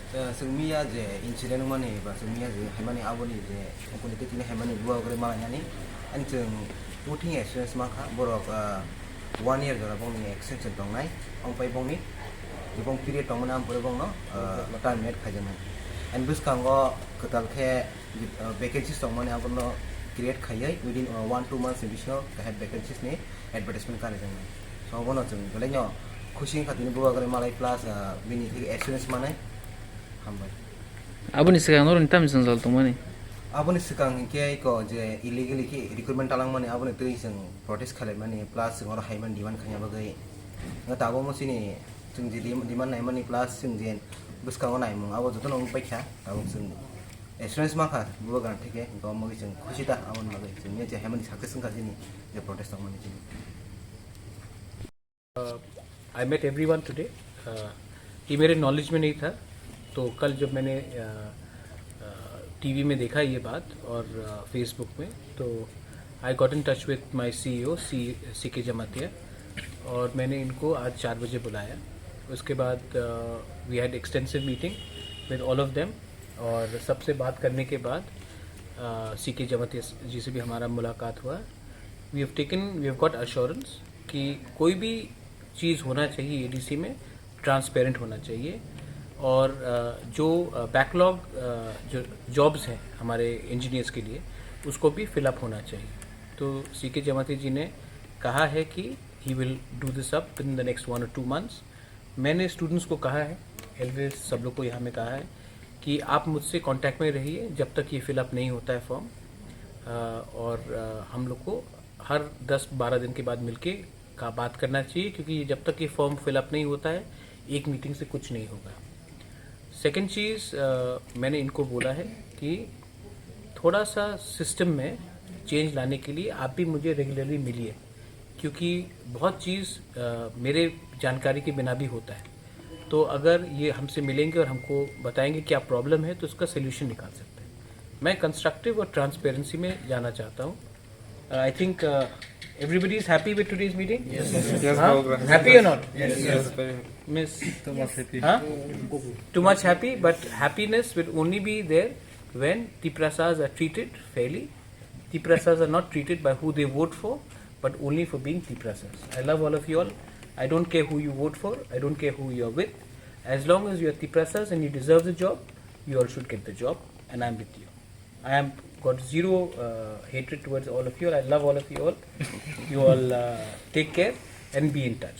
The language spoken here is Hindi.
जोंनिया जे इंसिडेंट माने बा जोंनिया जे हायमाने आबोनि जे कमिटिनि हायमाने बुवागरे मालायनानै एन जों बुथिं एक्सपिरियेंस माखा बरक 1 year जरा बंनि एक्सटेंशन दंनाय ओमफ्राय बंनि गोबां पिरियड दंमोन आमफ्राय बंनो टार्मिनेट खायजोंमोन एन बिसकांगो खोतालखे वेकेंसिस दंमोन आबोनो क्रिएट खायै विदिन 1-2 months बिसनो हेड वेकेंसिस नि एडवर्टाइजमेंट खालामदोंमोन स बनो जों गलायनो खुशी खातिनि बुवागरे मालाय प्लास बिनि एक्सपिरियेंस माने Aboni sekarang orang tam misal soal tomani. Aboni sekarang kia iko je illegal ki recruitment talang mani aboni tu iseng protest khalai mani plus orang haiman demand khanya bagai nggak tahu mau sini jeng jadi demand naik mani plus jeng jen bus kau naik mung abo jodoh nong baiknya tahu jeng experience maka buat kan ठीक है गाँव में जeng खुशी ता abon bagai jengnya je haiman success nggak sini je protest tang mani sini. I met everyone today. ये मेरे नॉलेज में नहीं था तो कल जब मैंने टीवी में देखा ये बात और फेसबुक में तो I got in touch with my CEO सी के जमातिया और मैंने इनको आज 4 बजे बुलाया. उसके बाद we had extensive meeting with all of them और सबसे बात करने के बाद सी के जमातिया जी से भी हमारा मुलाकात हुआ. वी हैव गॉट अश्योरेंस कि कोई भी चीज़ होना चाहिए एडीसी में ट्रांसपेरेंट होना चाहिए और जो बैकलॉग जो जॉब्स हैं हमारे इंजीनियर्स के लिए उसको भी फिलअप होना चाहिए. तो सी के जमाती जी ने कहा है कि he will do this up in the next 1 or 2 months. मैंने स्टूडेंट्स को कहा है एलवेज सब लोग को यहाँ में कहा है कि आप मुझसे कांटेक्ट में रहिए जब तक ये फिलअप नहीं होता है फॉर्म और हम लोग को हर 10-12 दिन के बाद मिलके का बात करना चाहिए क्योंकि जब तक ये फॉर्म फिलअप नहीं होता है एक मीटिंग से कुछ नहीं होगा. सेकेंड चीज़ मैंने इनको बोला है कि थोड़ा सा सिस्टम में चेंज लाने के लिए आप भी मुझे रेगुलरली मिलिए क्योंकि बहुत चीज़ मेरे जानकारी के बिना भी होता है. तो अगर ये हमसे मिलेंगे और हमको बताएंगे क्या प्रॉब्लम है तो उसका सोल्यूशन निकाल सकते हैं. मैं कंस्ट्रक्टिव और ट्रांसपेरेंसी में जाना चाहता हूँ. I think everybody is happy with today's meeting? Yes. Happy or not? Yes. Miss? Too much happy. Too much happy, but happiness will only be there when Tiprasas are treated fairly. Tiprasas are not treated by who they vote for, but only for being Tiprasas. I love all of you all. I don't care who you vote for. I don't care who you are with. As long as you are Tiprasas and you deserve the job, you all should get the job, and I am with you. I am got zero hatred towards all of you. I love all of you all. You all take care and be in touch.